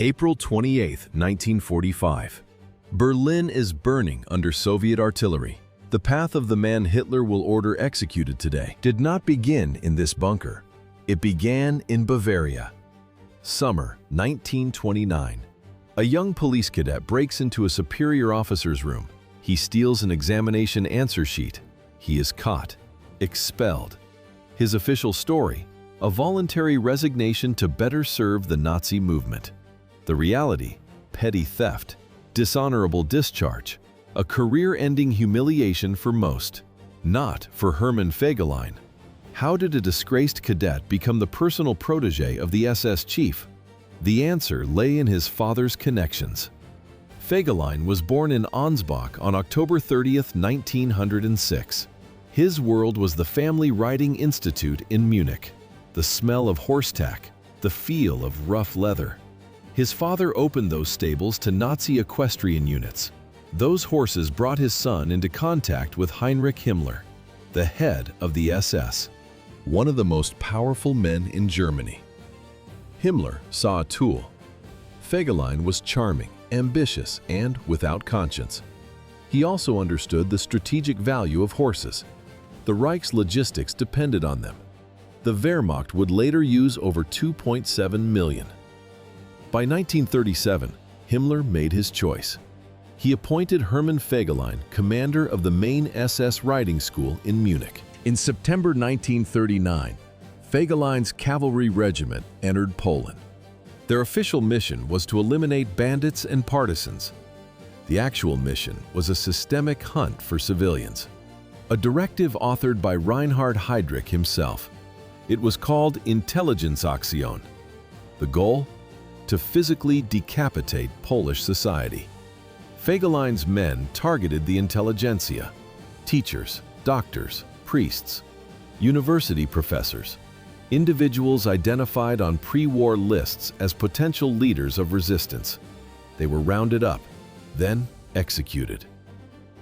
April 28, 1945. Berlin is burning under Soviet artillery. The path of the man Hitler will order executed today did not begin in this bunker. It began in Bavaria. Summer 1929. A young police cadet breaks into a superior officer's room. He steals an examination answer sheet. He is caught, expelled. His official story: a voluntary resignation to better serve the Nazi movement. The reality: petty theft, dishonorable discharge, a career-ending humiliation for most. Not for Hermann Fegelein. How did a disgraced cadet become the personal protege of the SS chief? The answer lay in his father's connections. Fegelein was born in Ansbach on October 30, 1906. His world was the family riding institute in Munich. The smell of horsetack, the feel of rough leather. His father opened those stables to Nazi equestrian units. Those horses brought his son into contact with Heinrich Himmler, the head of the SS, one of the most powerful men in Germany. Himmler saw a tool. Fegelein was charming, ambitious, and without conscience. He also understood the strategic value of horses. The Reich's logistics depended on them. The Wehrmacht would later use over 2.7 million. By 1937, Himmler made his choice. He appointed Hermann Fegelein commander of the main SS riding school in Munich. In September 1939, Fegelein's cavalry regiment entered Poland. Their official mission was to eliminate bandits and partisans. The actual mission was a systemic hunt for civilians. A directive authored by Reinhard Heydrich himself. It was called Intelligenzaktion. The goal? To physically decapitate Polish society. Fegelein's men targeted the intelligentsia, teachers, doctors, priests, university professors, individuals identified on pre-war lists as potential leaders of resistance. They were rounded up, then executed.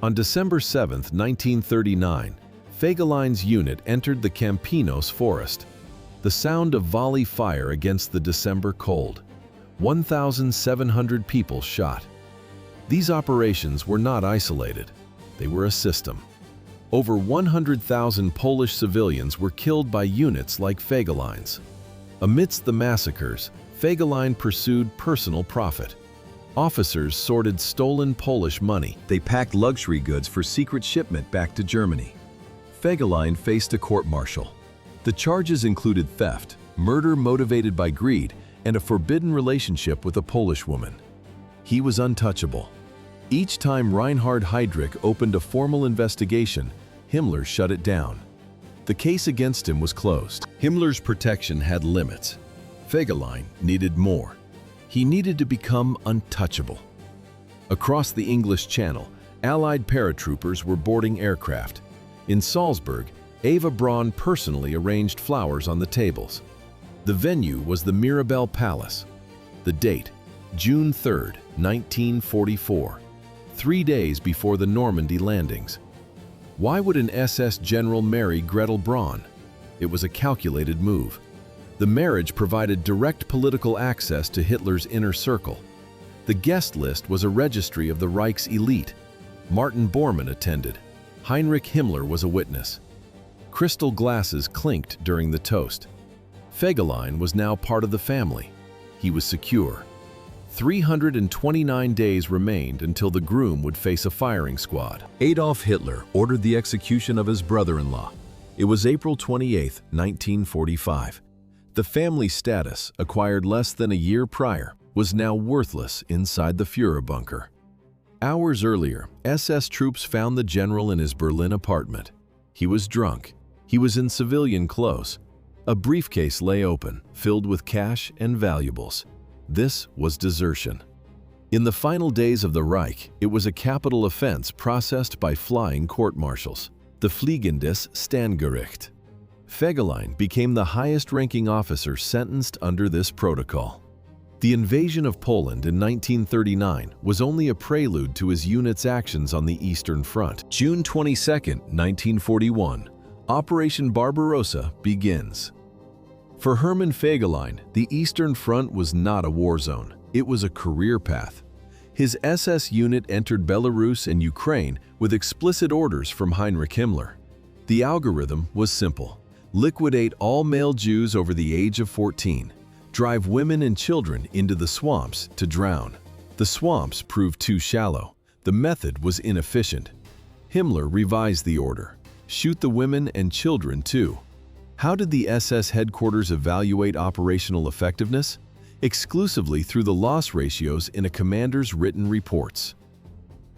On December 7, 1939, Fegelein's unit entered the Campinos forest. The sound of volley fire against the December cold. 1,700 people shot. These operations were not isolated. They were a system. Over 100,000 Polish civilians were killed by units like Fegelein's. Amidst the massacres, Fegelein pursued personal profit. Officers sorted stolen Polish money. They packed luxury goods for secret shipment back to Germany. Fegelein faced a court-martial. The charges included theft, murder motivated by greed, and a forbidden relationship with a Polish woman. He was untouchable. Each time Reinhard Heydrich opened a formal investigation, Himmler shut it down. The case against him was closed. Himmler's protection had limits. Fegelein needed more. He needed to become untouchable. Across the English Channel, Allied paratroopers were boarding aircraft. In Salzburg, Eva Braun personally arranged flowers on the tables. The venue was the Mirabell Palace. The date, June 3, 1944, 3 days before the Normandy landings. Why would an SS general marry Gretel Braun? It was a calculated move. The marriage provided direct political access to Hitler's inner circle. The guest list was a registry of the Reich's elite. Martin Bormann attended. Heinrich Himmler was a witness. Crystal glasses clinked during the toast. Fegelein was now part of the family. He was secure. 329 days remained until the groom would face a firing squad. Adolf Hitler ordered the execution of his brother-in-law. It was April 28, 1945. The family status, acquired less than a year prior, was now worthless inside the Führer bunker. Hours earlier, SS troops found the general in his Berlin apartment. He was drunk. He was in civilian clothes. A briefcase lay open, filled with cash and valuables. This was desertion. In the final days of the Reich, it was a capital offense processed by flying court-martials, the Fliegendes Standgericht. Fegelein became the highest-ranking officer sentenced under this protocol. The invasion of Poland in 1939 was only a prelude to his unit's actions on the Eastern Front. June 22, 1941, Operation Barbarossa begins. For Hermann Fegelein, the Eastern Front was not a war zone, it was a career path. His SS unit entered Belarus and Ukraine with explicit orders from Heinrich Himmler. The algorithm was simple: liquidate all male Jews over the age of 14, drive women and children into the swamps to drown. The swamps proved too shallow. The method was inefficient. Himmler revised the order: shoot the women and children too. How did the SS headquarters evaluate operational effectiveness? Exclusively through the loss ratios in a commander's written reports.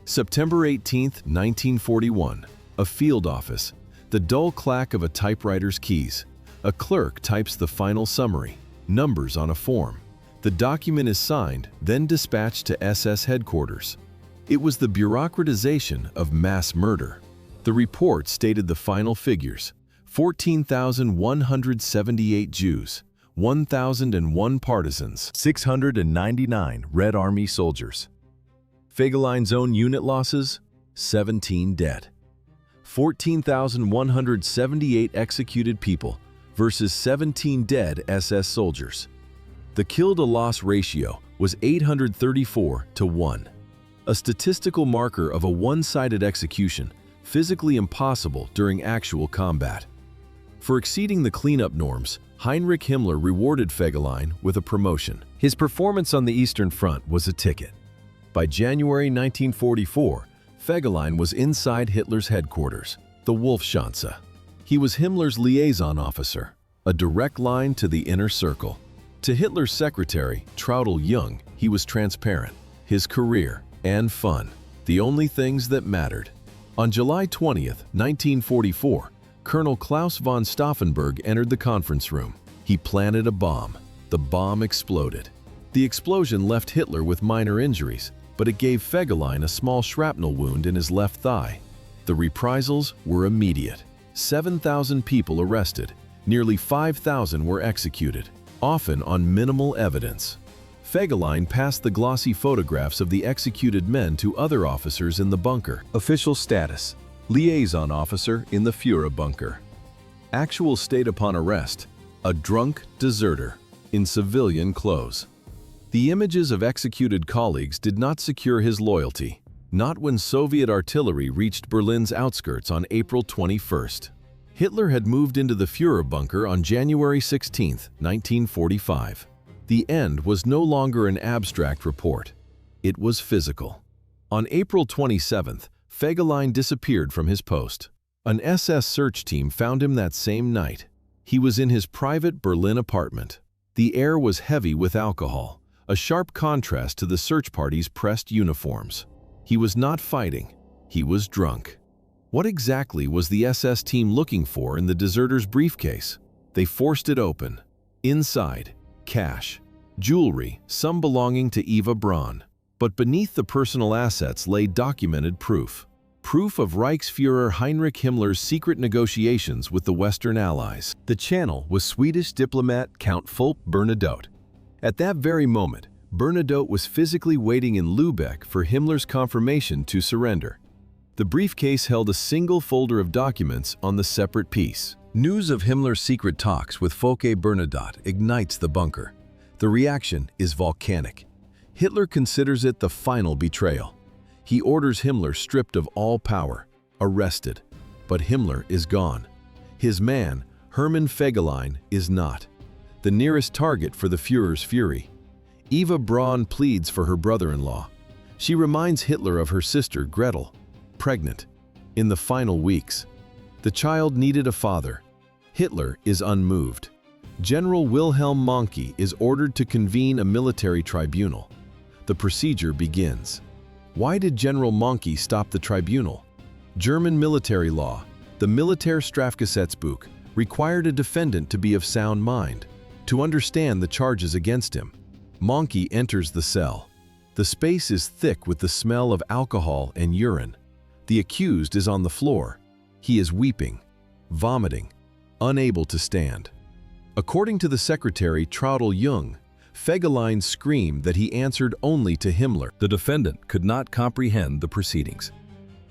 September 18, 1941, a field office. The dull clack of a typewriter's keys. A clerk types the final summary, numbers on a form. The document is signed, then dispatched to SS headquarters. It was the bureaucratization of mass murder. The report stated the final figures: 14,178 Jews, 1,001 partisans, 699 Red Army soldiers. Fegelein's own unit losses: 17 dead. 14,178 executed people versus 17 dead SS soldiers. The kill-to-loss ratio was 834 to 1. A statistical marker of a one-sided execution, physically impossible during actual combat. For exceeding the cleanup norms, Heinrich Himmler rewarded Fegelein with a promotion. His performance on the Eastern Front was a ticket. By January 1944, Fegelein was inside Hitler's headquarters, the Wolfschanze. He was Himmler's liaison officer, a direct line to the inner circle. To Hitler's secretary, Traudl Jung, he was transparent, his career, and fun, the only things that mattered. On July 20, 1944, Colonel Klaus von Stauffenberg entered the conference room. He planted a bomb. The bomb exploded. The explosion left Hitler with minor injuries, but it gave Fegelein a small shrapnel wound in his left thigh. The reprisals were immediate. 7,000 people arrested. Nearly 5,000 were executed, often on minimal evidence. Fegelein passed the glossy photographs of the executed men to other officers in the bunker. Official status: liaison officer in the Führer bunker. Actual state upon arrest: a drunk deserter in civilian clothes. The images of executed colleagues did not secure his loyalty, not when Soviet artillery reached Berlin's outskirts on April 21. Hitler had moved into the Führer bunker on January 16, 1945. The end was no longer an abstract report. It was physical. On April 27th, Fegelein disappeared from his post. An SS search team found him that same night. He was in his private Berlin apartment. The air was heavy with alcohol, a sharp contrast to the search party's pressed uniforms. He was not fighting, he was drunk. What exactly was the SS team looking for in the deserter's briefcase? They forced it open. Inside, cash, jewelry, some belonging to Eva Braun. But beneath the personal assets lay documented proof. Proof of Reichsführer Heinrich Himmler's secret negotiations with the Western Allies. The channel was Swedish diplomat Count Fulp Bernadotte. At that very moment, Bernadotte was physically waiting in Lübeck for Himmler's confirmation to surrender. The briefcase held a single folder of documents on the separate piece. News of Himmler's secret talks with Folke Bernadotte ignites the bunker. The reaction is volcanic. Hitler considers it the final betrayal. He orders Himmler stripped of all power, arrested. But Himmler is gone. His man, Hermann Fegelein, is not. The nearest target for the Führer's fury. Eva Braun pleads for her brother-in-law. She reminds Hitler of her sister Gretel, pregnant, in the final weeks. The child needed a father. Hitler is unmoved. General Wilhelm Mohnke is ordered to convene a military tribunal. The procedure begins. Why did General Mohnke stop the tribunal? German military law, the Militärstrafgesetzbuch, required a defendant to be of sound mind, to understand the charges against him. Mohnke enters the cell. The space is thick with the smell of alcohol and urine. The accused is on the floor. He is weeping, vomiting, unable to stand. According to the secretary Traudl Jung, Fegelein screamed that he answered only to Himmler. The defendant could not comprehend the proceedings.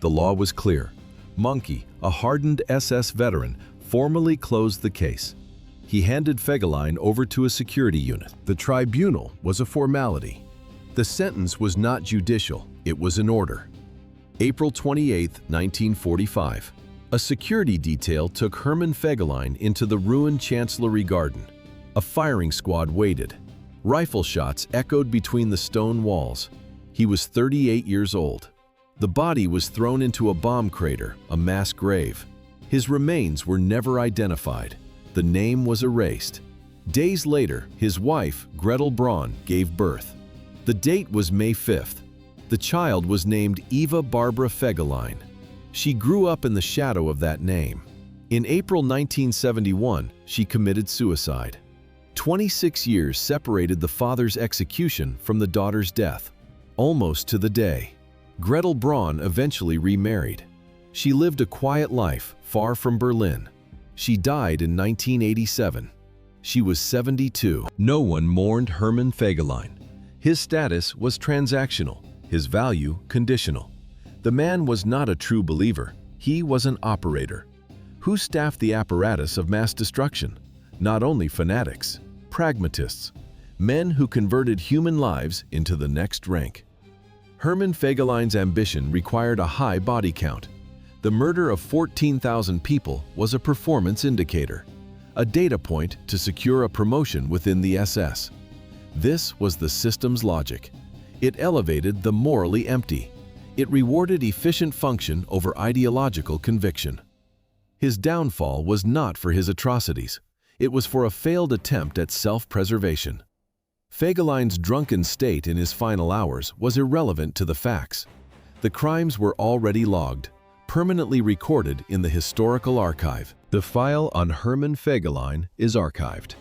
The law was clear. Mohnke, a hardened SS veteran, formally closed the case. He handed Fegelein over to a security unit. The tribunal was a formality. The sentence was not judicial, it was an order. April 28, 1945. A security detail took Hermann Fegelein into the ruined Chancellery Garden. A firing squad waited. Rifle shots echoed between the stone walls. He was 38 years old. The body was thrown into a bomb crater, a mass grave. His remains were never identified. The name was erased. Days later, his wife, Gretel Braun, gave birth. The date was May 5th. The child was named Eva Barbara Fegelein. She grew up in the shadow of that name. In April 1971, she committed suicide. 26 years separated the father's execution from the daughter's death, almost to the day. Gretel Braun eventually remarried. She lived a quiet life far from Berlin. She died in 1987. She was 72. No one mourned Hermann Fegelein. His status was transactional, his value conditional. The man was not a true believer, he was an operator. Who staffed the apparatus of mass destruction? Not only fanatics, pragmatists, men who converted human lives into the next rank. Hermann Fegelein's ambition required a high body count. The murder of 14,000 people was a performance indicator, a data point to secure a promotion within the SS. This was the system's logic. It elevated the morally empty. It rewarded efficient function over ideological conviction. His downfall was not for his atrocities. It was for a failed attempt at self-preservation. Fegelein's drunken state in his final hours was irrelevant to the facts. The crimes were already logged, permanently recorded in the historical archive. The file on Hermann Fegelein is archived.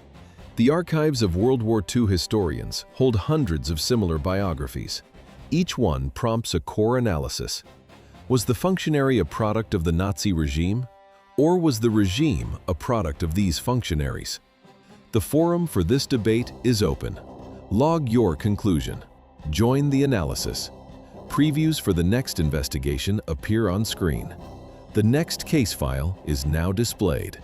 The archives of World War II historians hold hundreds of similar biographies. Each one prompts a core analysis. Was the functionary a product of the Nazi regime? Or was the regime a product of these functionaries? The forum for this debate is open. Log your conclusion. Join the analysis. Previews for the next investigation appear on screen. The next case file is now displayed.